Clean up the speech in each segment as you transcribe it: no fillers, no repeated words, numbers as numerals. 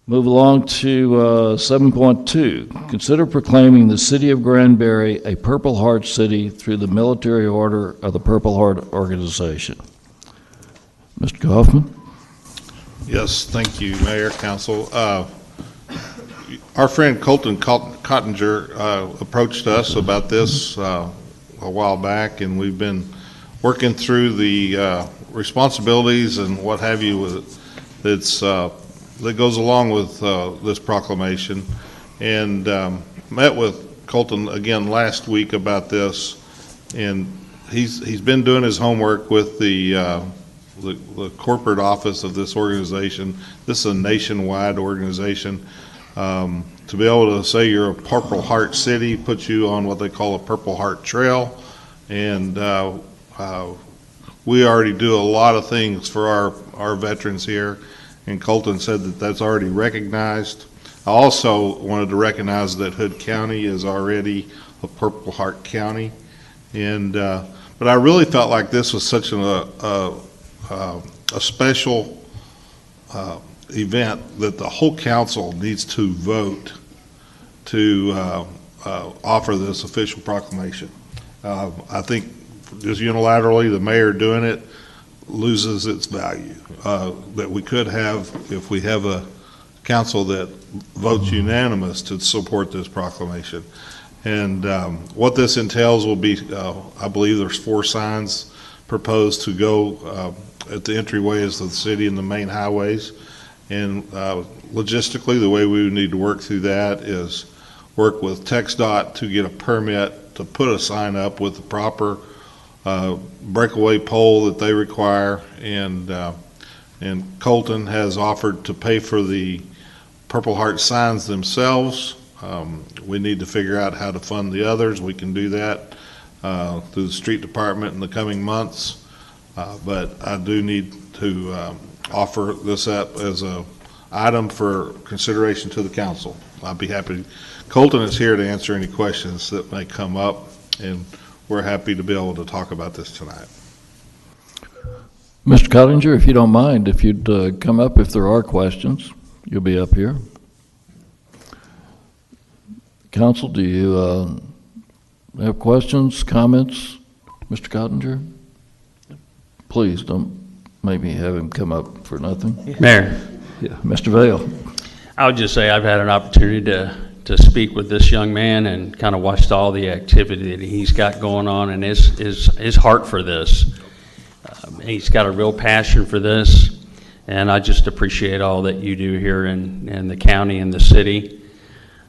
Move along to 7.2. Consider proclaiming the city of Granbury a Purple Heart city through the Military Order of the Purple Heart Organization. Mr. Kaufman? Yes, thank you, Mayor, Council. Our friend Colton Cottinger approached us about this a while back, and we've been working through the responsibilities and what have you with that goes along with this proclamation, and met with Colton again last week about this, and he's been doing his homework with the corporate office of this organization. This is a nationwide organization. To be able to say you're a Purple Heart city puts you on what they call a Purple Heart Trail, and we already do a lot of things for our veterans here, and Colton said that that's already recognized. I also wanted to recognize that Hood County is already a Purple Heart County, and but I really felt like this was such a special event that the whole council needs to vote to offer this official proclamation. I think just unilaterally, the mayor doing it loses its value that we could have if we have a council that votes unanimous to support this proclamation. And what this entails will be, I believe there's 4 signs proposed to go at the entryways of the city and the main highways. And logistically, the way we would need to work through that is work with TxDOT to get a permit to put a sign up with the proper breakaway pole that they require, and Colton has offered to pay for the Purple Heart signs themselves. We need to figure out how to fund the others. We can do that through the street department in the coming months, but I do need to offer this up as a item for consideration to the council. I'd be happy. Colton is here to answer any questions that may come up, and we're happy to be able to talk about this tonight. Mr. Cottinger, if you don't mind, if you'd come up if there are questions, you'll be up here. Council, do you have questions, comments? Mr. Cottinger? Please don't maybe have him come up for nothing. Mayor. Yeah, Mr. Vail. I would just say I've had an opportunity to speak with this young man and kind of watched all the activity that he's got going on, and his heart for this. He's got a real passion for this, and I just appreciate all that you do here in the county and the city.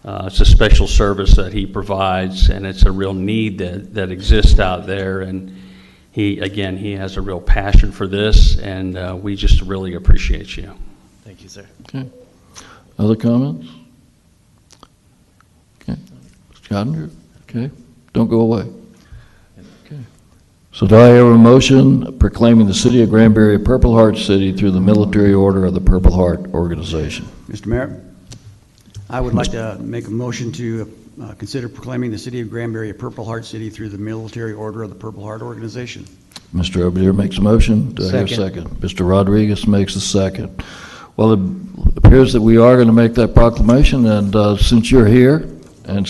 It's a special service that he provides, and it's a real need that exists out there, and he has a real passion for this, and we just really appreciate you. Thank you, sir. Okay. Other comments? Okay. Mr. Cottinger? Okay. Don't go away. Okay. So do I have a motion proclaiming the city of Granbury a Purple Heart city through the Military Order of the Purple Heart Organization? Mr. Mayor, I would like to make a motion to consider proclaiming the city of Granbury a Purple Heart city through the Military Order of the Purple Heart Organization. Mr. Oberdeer makes a motion. Do I hear a second? Mr. Rodriguez makes a second. Well, it appears that we are going to make that proclamation, and since you're here, and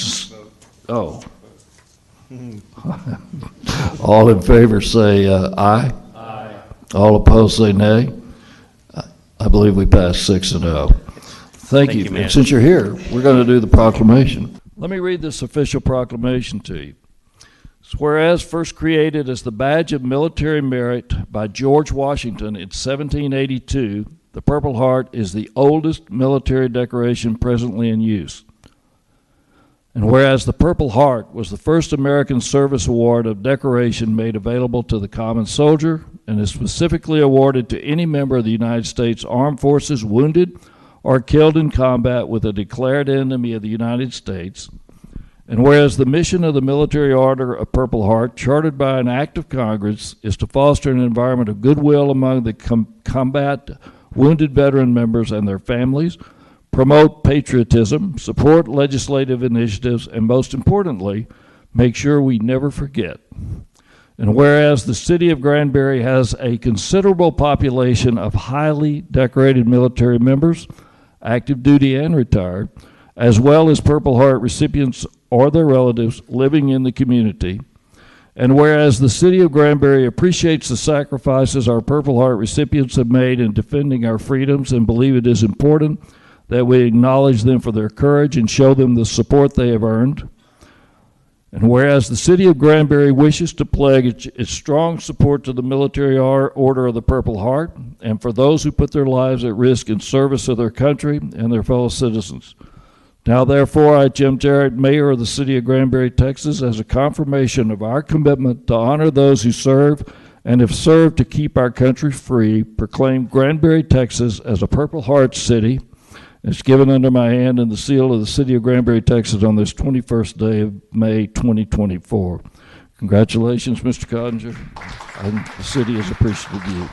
all in favor say aye. Aye. All opposed say nay. I believe we passed 6-0. Thank you. And since you're here, we're going to do the proclamation. Let me read this official proclamation to you. Whereas first created as the badge of military merit by George Washington in 1782, the Purple Heart is the oldest military decoration presently in use. And whereas the Purple Heart was the first American Service Award of decoration made available to the common soldier and is specifically awarded to any member of the United States Armed Forces wounded or killed in combat with a declared enemy of the United States. And whereas the mission of the Military Order of Purple Heart, chartered by an act of Congress, is to foster an environment of goodwill among the combat wounded veteran members and their families, promote patriotism, support legislative initiatives, and most importantly, make sure we never forget. And whereas the city of Granbury has a considerable population of highly decorated military members, active duty and retired, as well as Purple Heart recipients or their relatives living in the community. And whereas the City of Granbury appreciates the sacrifices our Purple Heart recipients have made in defending our freedoms and believe it is important that we acknowledge them for their courage and show them the support they have earned. And whereas the City of Granbury wishes to pledge its strong support to the Military Order of the Purple Heart and for those who put their lives at risk in service of their country and their fellow citizens. Now, therefore, I, Jim Jarrett, Mayor of the City of Granbury, Texas, as a confirmation of our commitment to honor those who serve and have served to keep our country free, proclaim Granbury, Texas as a Purple Heart city. It's given under my hand and the seal of the City of Granbury, Texas on this 21st day of May 2024. Congratulations, Mr. Cottinger, and the city is appreciative of you.